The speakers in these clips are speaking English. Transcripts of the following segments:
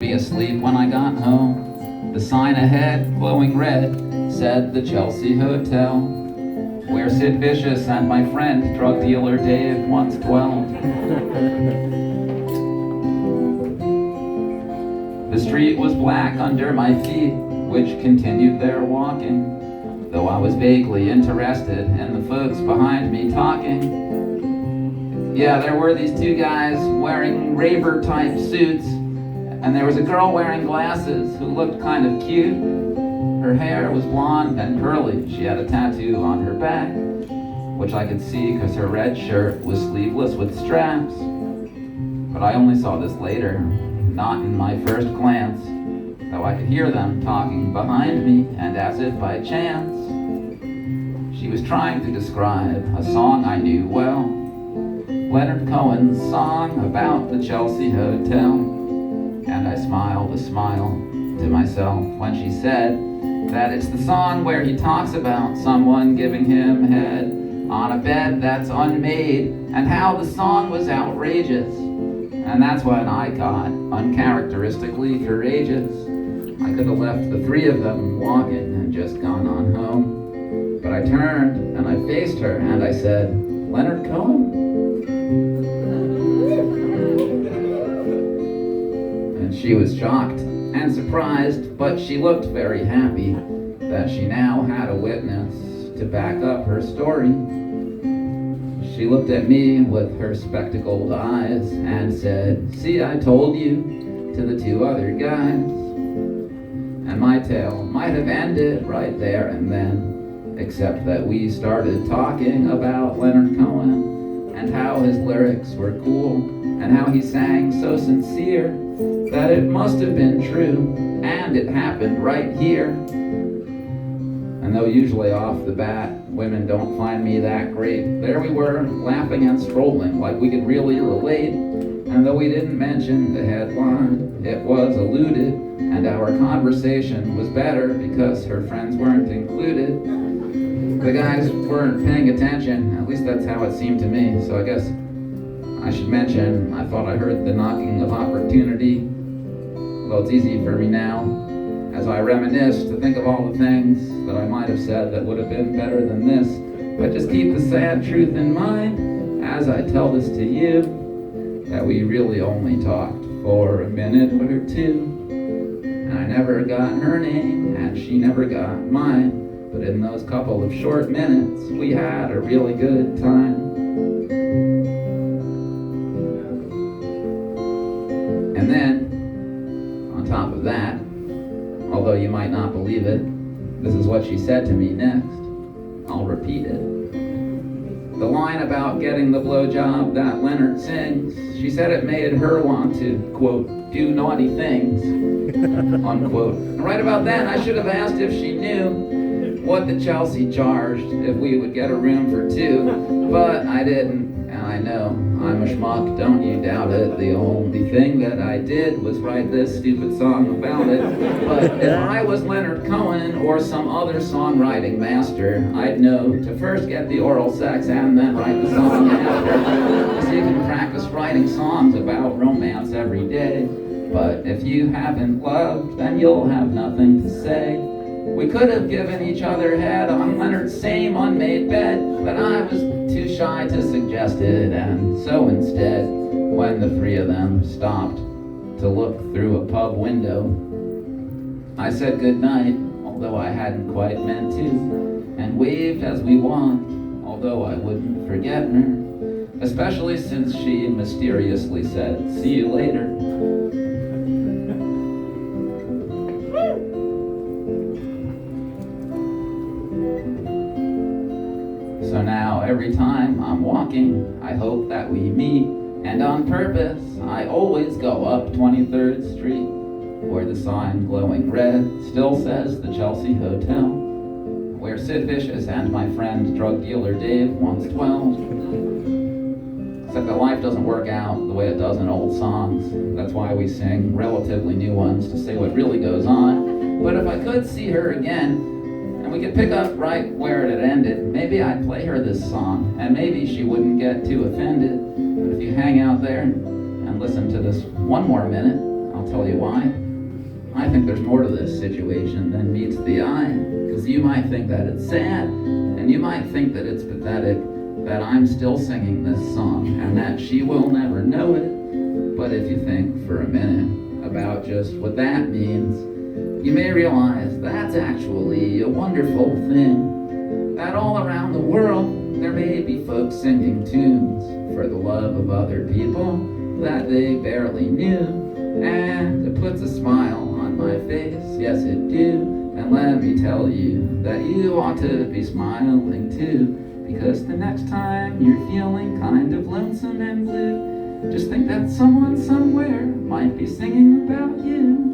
Be asleep when I got home. The sign ahead, glowing red, said the Chelsea Hotel, where Sid Vicious and my friend, drug dealer Dave, once dwelled. The street was black under my feet, which continued their walking, though I was vaguely interested in the folks behind me talking. Yeah, there were these two guys wearing raver-type suits, and there was a girl wearing glasses who looked kind of cute. Her hair was blonde and curly. She had a tattoo on her back, which I could see because her red shirt was sleeveless with straps. But I only saw this later, not in my first glance, though I could hear them talking behind me, and as if by chance, she was trying to describe a song I knew well, Leonard Cohen's song about the Chelsea Hotel. And I smiled a smile to myself when she said that it's the song where he talks about someone giving him head on a bed that's unmade, and how the song was outrageous. And that's when I got uncharacteristically courageous. I could have left the three of them walking and just gone on home. But I turned and I faced her and I said, "Leonard Cohen?" She was shocked and surprised, but she looked very happy that she now had a witness to back up her story. She looked at me with her spectacled eyes and said, "See, I told you," to the two other guys. And my tale might have ended right there and then, except that we started talking about Leonard Cohen and how his lyrics were cool and how he sang so sincere that it must have been true, and it happened right here. And though usually off the bat, women don't find me that great, there we were, laughing and strolling like we could really relate. And though we didn't mention the headline, it was alluded, and our conversation was better because her friends weren't included. The guys weren't paying attention, at least that's how it seemed to me, so I guess I should mention, I thought I heard the knocking of opportunity. Though it's easy for me now, as I reminisce, to think of all the things that I might have said that would have been better than this. But just keep the sad truth in mind as I tell this to you, that we really only talked for a minute or two. And I never got her name, and she never got mine. But in those couple of short minutes, we had a really good time. And then, on top of that, although you might not believe it, this is what she said to me next. I'll repeat it. The line about getting the blowjob that Leonard sings, she said it made her want to, quote, do naughty things, unquote. And right about then, I should have asked if she knew what the Chelsea charged if we would get a room for two, but I didn't. And I know I'm a schmuck, don't you doubt it. The only thing that I did was write this stupid song about it. But if I was Leonard Cohen or some other songwriting master, I'd know to first get the oral sex and then write the song after. So you can practice writing songs about romance every day. But if you haven't loved, then you'll have nothing to say. We could have given each other head on Leonard's same unmade bed, but I was too shy to suggest it, and so instead, when the three of them stopped to look through a pub window, I said goodnight, although I hadn't quite meant to, and waved as we walked, although I wouldn't forget her, especially since she mysteriously said, "See you later." So now every time I'm walking, I hope that we meet, and on purpose, I always go up 23rd Street, where the sign glowing red still says the Chelsea Hotel, where Sid Vicious and my friend drug dealer Dave once dwelled. Except that life doesn't work out the way it does in old songs. That's why we sing relatively new ones to say what really goes on. But if I could see her again, and we could pick up right where it had ended, maybe I'd play her this song, and maybe she wouldn't get too offended. But if you hang out there and listen to this one more minute, I'll I'll tell you why. I think there's more to this situation than meets the eye. Because you might think that it's sad, and you might think that it's pathetic, that I'm still singing this song, and that she will never know it. But if you think for a minute about just what that means, you may realize that's actually a wonderful thing. That all around the world, there may be folks singing tunes for the love of other people that they barely knew. And it puts a smile on my face, yes it do. And let me tell you that you ought to be smiling too. Because the next time you're feeling kind of lonesome and blue, just think that someone somewhere might be singing about you.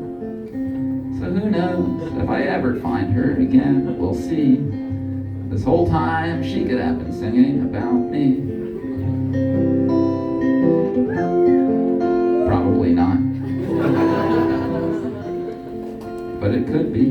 So who knows, if I ever find her again, we'll see. This whole time she could have been singing about me. Probably not. But it could be.